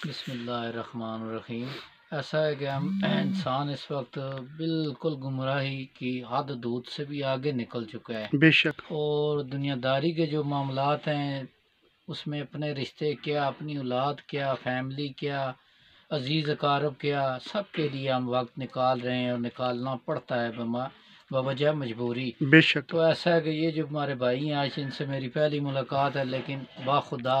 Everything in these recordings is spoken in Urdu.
بسم اللہ الرحمن الرحیم۔ ایسا ہے کہ ہم انسان اس وقت بالکل گمراہی کی حد حدود سے بھی آگے نکل چکا ہے، بے شک اور دنیا داری کے جو معاملات ہیں اس میں اپنے رشتے کیا، اپنی اولاد کیا، فیملی کیا، عزیز اقارب کیا، سب کے لیے ہم وقت نکال رہے ہیں اور نکالنا پڑتا ہے بوجہ مجبوری۔ بے شک تو ایسا ہے کہ یہ جو ہمارے بھائی ہیں، آج ان سے میری پہلی ملاقات ہے، لیکن باخدا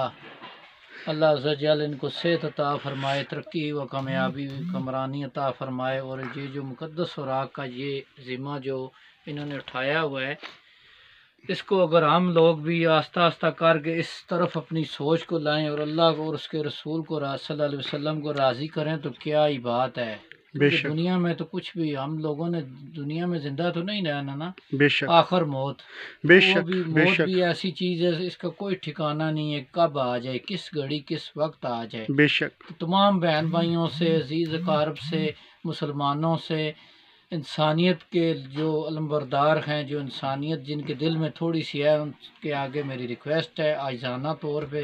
اللہ عز و جل ان کو صحت عطا فرمائے، ترقی و کامیابی کمرانی عطا فرمائے، اور یہ جو مقدس سوراخ کا یہ ذمہ جو انہوں نے اٹھایا ہوا ہے، اس کو اگر ہم لوگ بھی آہستہ آہستہ کر کے اس طرف اپنی سوچ کو لائیں اور اللہ کو اور اس کے رسول کو صلی اللہ علیہ وسلم کو راضی کریں تو کیا ہی بات ہے۔ بے کیونکہ شک دنیا میں تو کچھ بھی ہم لوگوں نے دنیا میں زندہ تو نہیں رہنا نا، بے شک آخر موت، بے وہ شک بھی بے موت شک بھی ایسی چیز ہے اس کا کوئی ٹھکانہ نہیں ہے، کب آ جائے، کس گھڑی کس وقت آ جائے۔ بے شک تو تمام بہن بھائیوں سے، عزیز اقارب سے، مسلمانوں سے، انسانیت کے جو علمبردار ہیں، جو انسانیت جن کے دل میں تھوڑی سی ہے، ان کے آگے میری ریکویسٹ ہے عاجزانہ طور پہ،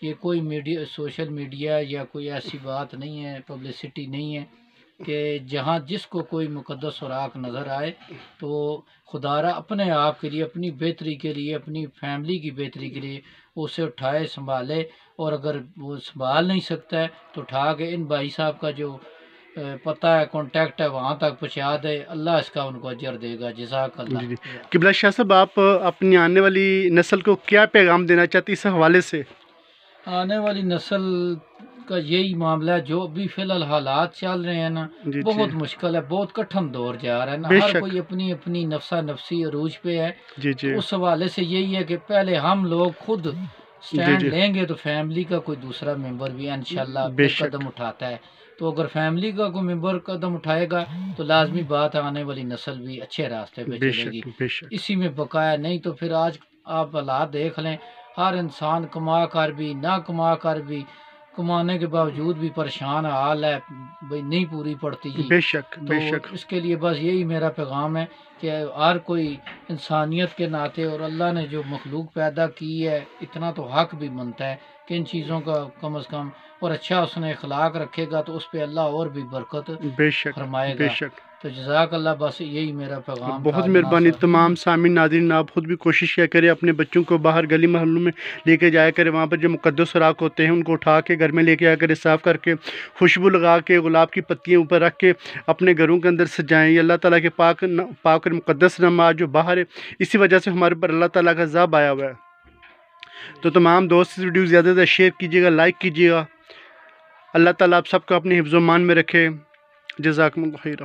یہ کوئی میڈیا، سوشل میڈیا یا کوئی ایسی بات نہیں ہے، پبلسٹی نہیں ہے کہ جہاں جس کو کوئی مقدس سوراخ نظر آئے تو خدا را اپنے آپ کے لیے، اپنی بہتری کے لیے، اپنی فیملی کی بہتری کے لیے اسے اٹھائے، سنبھالے، اور اگر وہ سنبھال نہیں سکتا ہے تو اٹھا کے ان بھائی صاحب کا جو پتہ ہے، کانٹیکٹ ہے، وہاں تک پہنچا دے، اللہ اس کا ان کو اجر دے گا، جزاک اللہ۔ جی قبلہ شاہ صاحب، آپ اپنی آنے والی نسل کو کیا پیغام دینا چاہتی اس حوالے سے؟ آنے والی نسل کا یہی معاملہ ہے، جو بھی فی الحال حالات چل رہے ہیں نا، جی جی بہت مشکل ہے، بہت کٹھن دور جا رہا ہے نا، بے ہر شک کوئی اپنی اپنی نفسا نفسی عروج پہ ہے۔ جی جی تو اس حوالے سے یہی ہے کہ پہلے ہم لوگ خود جی سٹینڈ جی لیں گے تو فیملی کا کوئی دوسرا ممبر بھی انشاءاللہ بے پھر شک قدم اٹھاتا ہے۔ تو اگر فیملی کا کوئی ممبر قدم اٹھائے گا تو لازمی بات ہے آنے والی نسل بھی اچھے راستے پہ بے چلے گی، شک بے شک اسی میں بقایا۔ نہیں تو پھر آج آپ حالات دیکھ لیں، ہر انسان کما کر بھی، نہ کما کر بھی، کمانے کے باوجود بھی پریشان حال ہے، بھئی نہیں پوری پڑتی جی۔ بے شک تو بے شک اس کے لیے بس یہی میرا پیغام ہے کہ ہر کوئی انسانیت کے ناطے، اور اللہ نے جو مخلوق پیدا کی ہے، اتنا تو حق بھی بنتا ہے کہ ان چیزوں کا کم از کم، اور اچھا اس نے اخلاق رکھے گا تو اس پہ اللہ اور بھی برکت بے شک فرمائے بے گا۔ شک تو جزاک اللہ، بس یہی میرا پیغام تھا بہت جناب مہربانی صاحب۔ تمام سامعین ناظرین، آپ خود بھی کوشش کیا کریں، اپنے بچوں کو باہر گلی محلوں میں لے کے جایا کریں، وہاں پر جو مقدس سوراخ ہوتے ہیں ان کو اٹھا کے گھر میں لے کے آیا کریں، صاف کر کے، خوشبو لگا کے، گلاب کی پتیاں اوپر رکھ کے اپنے گھروں کے اندر سجائیں۔ یہ اللہ تعالیٰ کے پاک اور مقدس نماز جو باہر ہے، اسی وجہ سے ہمارے پر اللہ تعالیٰ کا عذاب آیا ہوا ہے۔ تو تمام دوست اس ویڈیو زیادہ سے زیادہ شیئر کیجیے گا، لائک کیجیے گا۔ اللہ تعالیٰ آپ سب کو اپنے حفظ و امان میں رکھے۔ جزاکم اللہ خیرہ۔